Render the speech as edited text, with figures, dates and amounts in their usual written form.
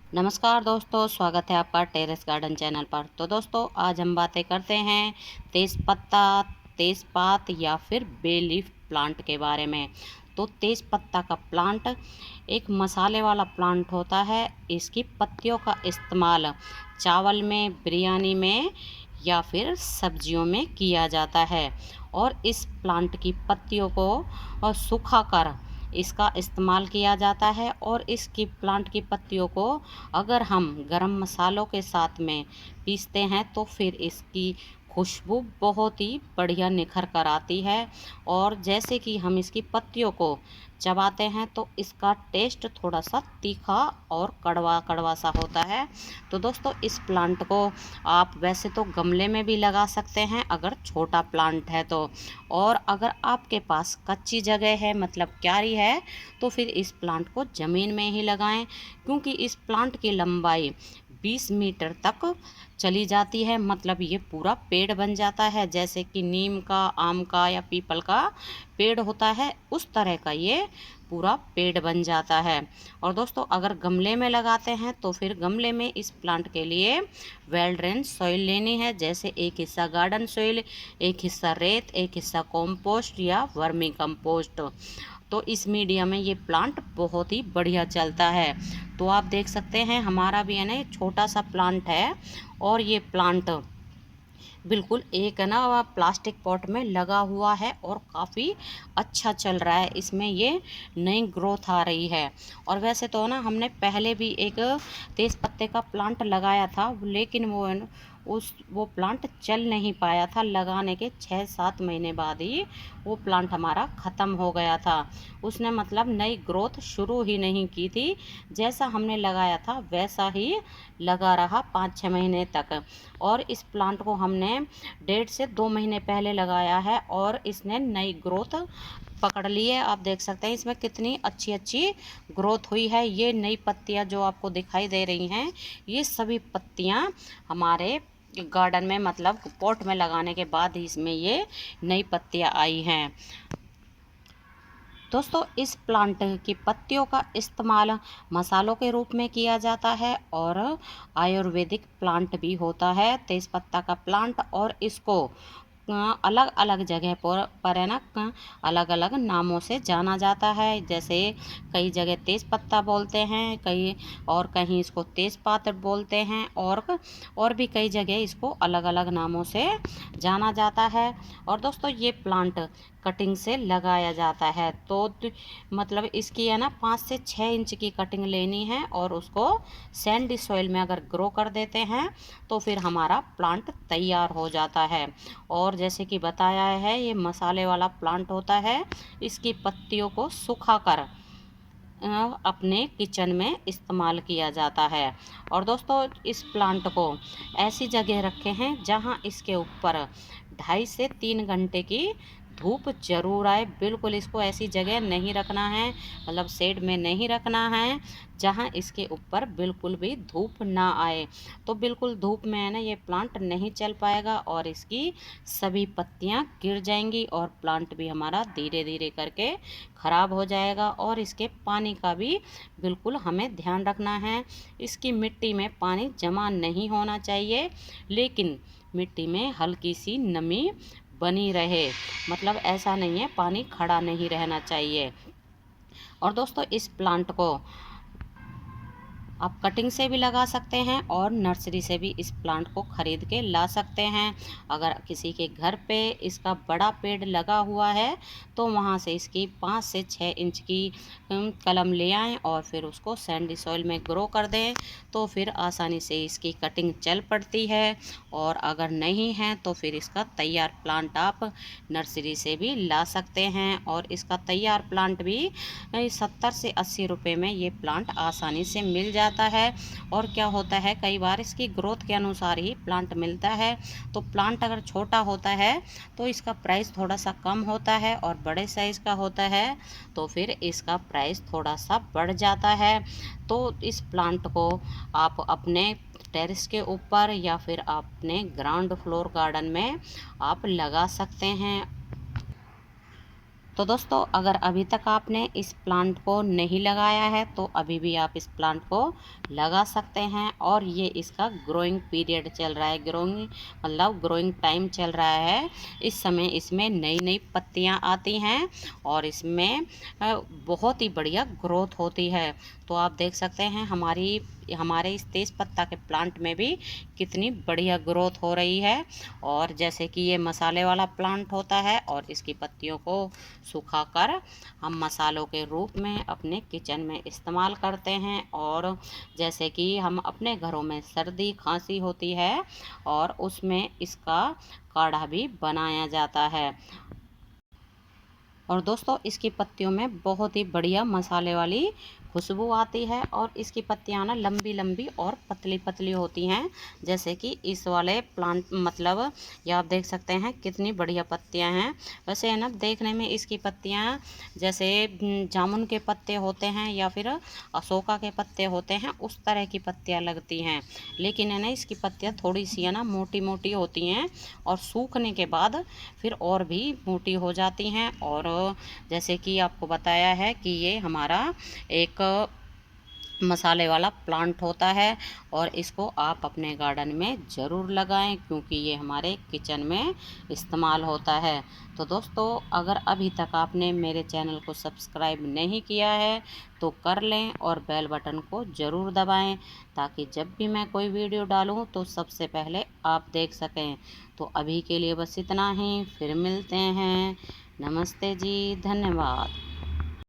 नमस्कार दोस्तों, स्वागत है आपका टेरेस गार्डन चैनल पर। तो दोस्तों, आज हम बातें करते हैं तेज पत्ता, तेज़पात या फिर बे लीफ प्लांट के बारे में। तो तेज पत्ता का प्लांट एक मसाले वाला प्लांट होता है। इसकी पत्तियों का इस्तेमाल चावल में, बिरयानी में या फिर सब्जियों में किया जाता है। और इस प्लांट की पत्तियों को सुखाकर इसका इस्तेमाल किया जाता है। और इसकी प्लांट की पत्तियों को अगर हम गरम मसालों के साथ में पीसते हैं तो फिर इसकी खुशबू बहुत ही बढ़िया निखर कर आती है। और जैसे कि हम इसकी पत्तियों को चबाते हैं तो इसका टेस्ट थोड़ा सा तीखा और कड़वा कड़वा सा होता है। तो दोस्तों, इस प्लांट को आप वैसे तो गमले में भी लगा सकते हैं अगर छोटा प्लांट है तो। और अगर आपके पास कच्ची जगह है, मतलब क्यारी है, तो फिर इस प्लांट को ज़मीन में ही लगाएं, क्योंकि इस प्लांट की लंबाई 20 मीटर तक चली जाती है। मतलब ये पूरा पेड़ बन जाता है, जैसे कि नीम का, आम का या पीपल का पेड़ होता है, उस तरह का ये पूरा पेड़ बन जाता है। और दोस्तों, अगर गमले में लगाते हैं तो फिर गमले में इस प्लांट के लिए वेल ड्रेन सॉइल लेनी है, जैसे एक हिस्सा गार्डन सॉइल, एक हिस्सा रेत, एक हिस्सा कंपोस्ट या वर्मी कंपोस्ट। तो इस मीडिया में ये प्लांट बहुत ही बढ़िया चलता है। तो आप देख सकते हैं, हमारा भी है ना छोटा सा प्लांट है, और ये प्लांट बिल्कुल एक है ना प्लास्टिक पॉट में लगा हुआ है और काफ़ी अच्छा चल रहा है। इसमें ये नई ग्रोथ आ रही है। और वैसे तो ना हमने पहले भी एक तेज़ पत्ते का प्लांट लगाया था, लेकिन वो प्लांट चल नहीं पाया था। लगाने के 6-7 महीने बाद ही वो प्लांट हमारा ख़त्म हो गया था। उसने मतलब नई ग्रोथ शुरू ही नहीं की थी। जैसा हमने लगाया था वैसा ही लगा रहा 5-6 महीने तक। और इस प्लांट को हमने 1.5 से 2 महीने पहले लगाया है और इसने नई ग्रोथ पकड़ ली है। आप देख सकते हैं इसमें कितनी अच्छी अच्छी ग्रोथ हुई है। ये नई पत्तियां जो आपको दिखाई दे रही हैं, ये सभी पत्तियां हमारे गार्डन में, मतलब पॉट में लगाने के बाद ही इसमें ये नई पत्तियां आई हैं। दोस्तों, इस प्लांट की पत्तियों का इस्तेमाल मसालों के रूप में किया जाता है और आयुर्वेदिक प्लांट भी होता है तेज़पत्ता का प्लांट। और इसको अलग अलग जगह पर है ना अलग अलग नामों से जाना जाता है। जैसे कई जगह तेज पत्ता बोलते हैं, कई और कहीं इसको तेज़पात बोलते हैं, और भी कई जगह इसको अलग अलग नामों से जाना जाता है। और दोस्तों, ये प्लांट कटिंग से लगाया जाता है। तो मतलब इसकी है ना 5 से 6 इंच की कटिंग लेनी है और उसको सैंडी सॉइल में अगर ग्रो कर देते हैं तो फिर हमारा प्लांट तैयार हो जाता है। और जैसे कि बताया है, ये मसाले वाला प्लांट होता है। इसकी पत्तियों को सुखाकर अपने किचन में इस्तेमाल किया जाता है। और दोस्तों, इस प्लांट को ऐसी जगह रखे हैं जहां इसके ऊपर 2.5 से 3 घंटे की धूप जरूर आए। बिल्कुल इसको ऐसी जगह नहीं रखना है, मतलब शेड में नहीं रखना है जहां इसके ऊपर बिल्कुल भी धूप ना आए। तो बिल्कुल धूप में है ना ये प्लांट नहीं चल पाएगा और इसकी सभी पत्तियां गिर जाएंगी और प्लांट भी हमारा धीरे धीरे करके ख़राब हो जाएगा। और इसके पानी का भी बिल्कुल हमें ध्यान रखना है। इसकी मिट्टी में पानी जमा नहीं होना चाहिए, लेकिन मिट्टी में हल्की सी नमी बनी रहे। मतलब ऐसा नहीं है, पानी खड़ा नहीं रहना चाहिए। और दोस्तों, इस प्लांट को आप कटिंग से भी लगा सकते हैं और नर्सरी से भी इस प्लांट को ख़रीद के ला सकते हैं। अगर किसी के घर पे इसका बड़ा पेड़ लगा हुआ है तो वहाँ से इसकी 5 से 6 इंच की कलम ले आएँ और फिर उसको सैंडी सॉइल में ग्रो कर दें, तो फिर आसानी से इसकी कटिंग चल पड़ती है। और अगर नहीं है तो फिर इसका तैयार प्लांट आप नर्सरी से भी ला सकते हैं। और इसका तैयार प्लांट भी 70 से 80 रुपये में ये प्लांट आसानी से मिल जाता है। और क्या होता है, कई बार इसकी ग्रोथ के अनुसार ही प्लांट मिलता है। तो प्लांट अगर छोटा होता है तो इसका प्राइस थोड़ा सा कम होता है, और बड़े साइज़ का होता है तो फिर इसका प्राइस थोड़ा सा बढ़ जाता है। तो इस प्लांट को आप अपने टेरेस के ऊपर या फिर अपने ग्राउंड फ्लोर गार्डन में आप लगा सकते हैं। तो दोस्तों अगर अभी तक आपने इस प्लांट को नहीं लगाया है तो अभी भी आप इस प्लांट को लगा सकते हैं। और ये इसका ग्रोइंग पीरियड चल रहा है, ग्रोइंग टाइम चल रहा है। इस समय इसमें नई नई पत्तियां आती हैं और इसमें बहुत ही बढ़िया ग्रोथ होती है। तो आप देख सकते हैं हमारे इस तेज पत्ता के प्लांट में भी कितनी बढ़िया ग्रोथ हो रही है। और जैसे कि ये मसाले वाला प्लांट होता है और इसकी पत्तियों को सुखाकर हम मसालों के रूप में अपने किचन में इस्तेमाल करते हैं। और जैसे कि हम अपने घरों में सर्दी खांसी होती है और उसमें इसका काढ़ा भी बनाया जाता है। और दोस्तों इसकी पत्तियों में बहुत ही बढ़िया मसाले वाली खुशबू आती है और इसकी पत्तियां ना लंबी लंबी और पतली पतली होती हैं। जैसे कि इस वाले प्लांट ये आप देख सकते हैं कितनी बढ़िया पत्तियां हैं। वैसे है ना देखने में इसकी पत्तियां जैसे जामुन के पत्ते होते हैं या फिर अशोका के पत्ते होते हैं उस तरह की पत्तियां लगती हैं। लेकिन है ना इसकी पत्तियां थोड़ी सी है ना मोटी मोटी होती हैं और सूखने के बाद फिर और भी मोटी हो जाती हैं। और जैसे कि आपको बताया है कि ये हमारा एक मसाले वाला प्लांट होता है और इसको आप अपने गार्डन में ज़रूर लगाएं क्योंकि ये हमारे किचन में इस्तेमाल होता है। तो दोस्तों अगर अभी तक आपने मेरे चैनल को सब्सक्राइब नहीं किया है तो कर लें और बेल बटन को ज़रूर दबाएं ताकि जब भी मैं कोई वीडियो डालूं तो सबसे पहले आप देख सकें। तो अभी के लिए बस इतना ही, फिर मिलते हैं। नमस्ते जी, धन्यवाद।